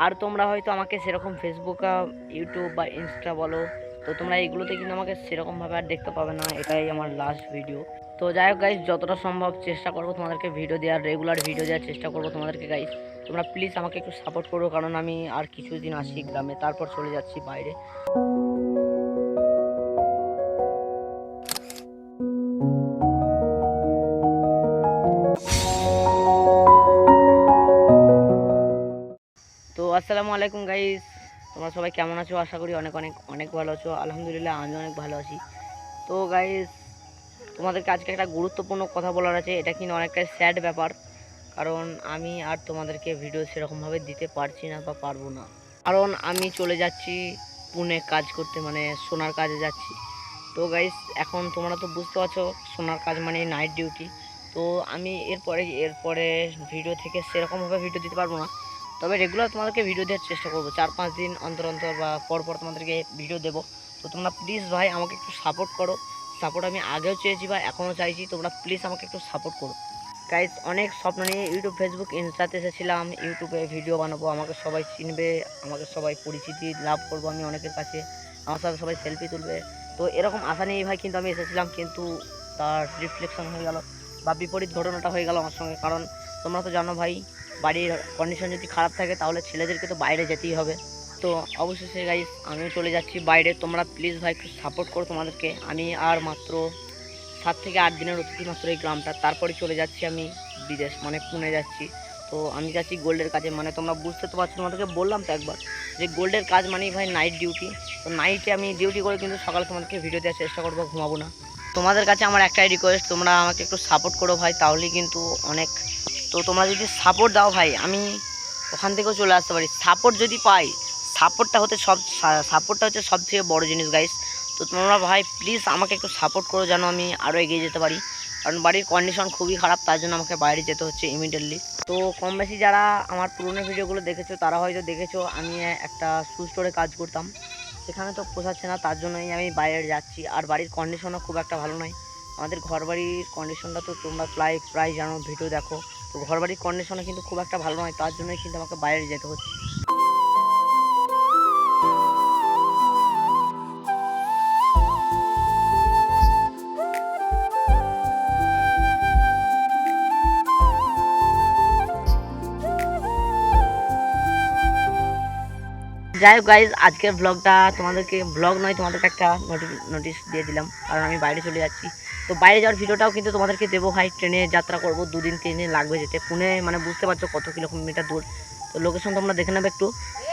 আর তোমরা হয়তো আমাকে সেরকম ফেসবুক ইউটিউব বা ইনস্টা বলো, তো তোমরা এইগুলোতে কিন্তু আমাকে সেরকমভাবে আর দেখতে পাবে না। এটাই আমার লাস্ট ভিডিও। তো যাই হোক গাইস, যতটা সম্ভব চেষ্টা করবো তোমাদেরকে ভিডিও দেওয়ার, রেগুলার ভিডিও দেওয়ার চেষ্টা করবো তোমাদেরকে গাইস। তোমরা প্লিজ আমাকে একটু সাপোর্ট করো, কারণ আমি আর কিছুদিন আসি গ্রামে, তারপর চলে যাচ্ছি বাইরে। তো আসসালামু আলাইকুম গাইস, তোমরা সবাই কেমন আছো? আশা করি অনেক অনেক অনেক ভালো আছো। আলহামদুলিল্লাহ আমি অনেক ভালো আছি। তো গাইস, তোমাদেরকে আজকে একটা গুরুত্বপূর্ণ কথা বলার আছে। এটা কিন্তু অনেকটাই স্যাড ব্যাপার, কারণ আমি আর তোমাদেরকে ভিডিও সেরকমভাবে দিতে পারছি না বা পারবো না, কারণ আমি চলে যাচ্ছি পুনে কাজ করতে, মানে সোনার কাজে যাচ্ছি। তো গাইস, এখন তোমরা তো বুঝতে পারছো সোনার কাজ মানে নাইট ডিউটি। তো আমি এরপরে ভিডিও থেকে সেরকমভাবে ভিডিও দিতে পারবো না, তবে রেগুলার তোমাদেরকে ভিডিও দেওয়ার চেষ্টা করবো। 4-5 দিন অন্তর অন্তর বা পর পর তোমাদেরকে ভিডিও দেবো। তো তোমরা প্লিজ ভাই আমাকে একটু সাপোর্ট করো। সাপোর্ট আমি আগেও চেয়েছি বা এখনও চাইছি, তোমরা প্লিজ আমাকে একটু সাপোর্ট করো গাইজ। অনেক স্বপ্ন নিয়ে ইউটিউব, ফেসবুক, ইনস্টাতে এসেছিলাম। ইউটিউবে ভিডিও বানাবো, আমাকে সবাই চিনবে, আমাকে সবাই পরিচিতি লাভ করবো আমি অনেকের কাছে, আমার সাথে সবাই সেলফি তুলবে। তো এরকম আশা নিয়েই ভাই কিন্তু আমি এসেছিলাম, কিন্তু তার রিফ্লেকশন হয়ে গেল বা বিপরীত ঘটনাটা হয়ে গেল আমার সঙ্গে। কারণ তোমরা তো জানো ভাই, বাড়ির কন্ডিশন যদি খারাপ থাকে তাহলে ছেলেদেরকে তো বাইরে যেতেই হবে। তো অবশেষে গাইজ আমিও চলে যাচ্ছি বাইরে। তোমরা প্লিজ ভাই একটু সাপোর্ট করো। তোমাদেরকে আমি আর মাত্র 7 থেকে 8 দিনের অতিথি মাত্র এই গ্রামটা, তারপরে চলে যাচ্ছি আমি বিদেশ, মানে পুনে যাচ্ছি। তো আমি যাচ্ছি গোল্ডের কাজে, মানে তোমরা বুঝতে তো পারছো, তোমাদেরকে বললাম তো একবার যে গোল্ডের কাজ মানেই ভাই নাইট ডিউটি। তো নাইটে আমি ডিউটি করে কিন্তু সকালে তোমাদেরকে ভিডিও দেওয়ার চেষ্টা করবো, ঘুমাবো না। তোমাদের কাছে আমার একটাই রিকোয়েস্ট, তোমরা আমাকে একটু সাপোর্ট করো ভাই, তাহলেই কিন্তু অনেক। তো তোমরা যদি সাপোর্ট দাও ভাই, আমি ওখান থেকেও চলে আসতে পারি। সাপোর্ট যদি পাই, সাপোর্টটা হচ্ছে সব থেকে বড়ো জিনিস গাইস। তো তোমরা ভাই প্লিজ আমাকে একটু সাপোর্ট করো, যেন আমি আরও এগিয়ে যেতে পারি, কারণ বাড়ির কন্ডিশন খুবই খারাপ, তার জন্য আমাকে বাইরে যেতে হচ্ছে ইমিডিয়েটলি। তো কম বেশি যারা আমার পুরনো ভিডিওগুলো দেখেছো তারা হয়তো দেখেছো আমি একটা শু স্টোরে কাজ করতাম। সেখানে তো পোষাচ্ছে না, তার জন্যই আমি বাইরে যাচ্ছি। আর বাড়ির কন্ডিশনও খুব একটা ভালো নয়। আমাদের ঘরবাড়ির কন্ডিশনটা তো তোমরা প্রায় জানো, ভিডিও দেখো। তো ঘরবাড়ির কন্ডিশনও কিন্তু খুব একটা ভালো নয়, তার জন্যই কিন্তু আমাকে বাইরে যেতে হচ্ছে। যাই হোক গাইজ, আজকের ব্লগটা তোমাদেরকে, ব্লগ নয়, তোমাদেরকে একটা নোটিশ দিয়ে দিলাম, কারণ আমি বাইরে চলে যাচ্ছি। তো বাইরে যাওয়ার ভিডিওটাও কিন্তু তোমাদেরকে দেবো ভাই। ট্রেনে যাত্রা করবো, 2-3 দিন লাগবে যেতে পুনে, মানে বুঝতে পারছো কত কিলোমিটার দূর। তো লোকেশন তোমরা দেখে নেবে একটু।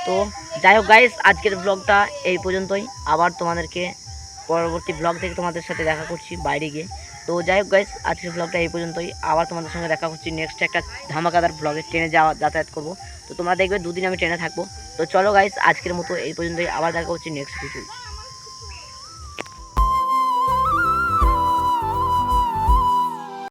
তো যাই হোক গাইজ, আজকের ব্লগটা এই পর্যন্তই। আবার তোমাদেরকে পরবর্তী ব্লগ থেকে তোমাদের সাথে দেখা করছি বাইরে গিয়ে। তো যাই হোক গাইজ, আজকের ব্লগটা এই পর্যন্তই। আবার তোমাদের সঙ্গে দেখা করছি নেক্সট একটা ধামাকাদার ব্লগে। ট্রেনে যাতায়াত করবো। তো তোমরা দেখবে 2 দিন আমি ট্রেনে থাকবো। তো চলো গাইস, আজকের মতো এই পর্যন্তই। আবার দেখা হচ্ছে নেক্সট ভিডিও।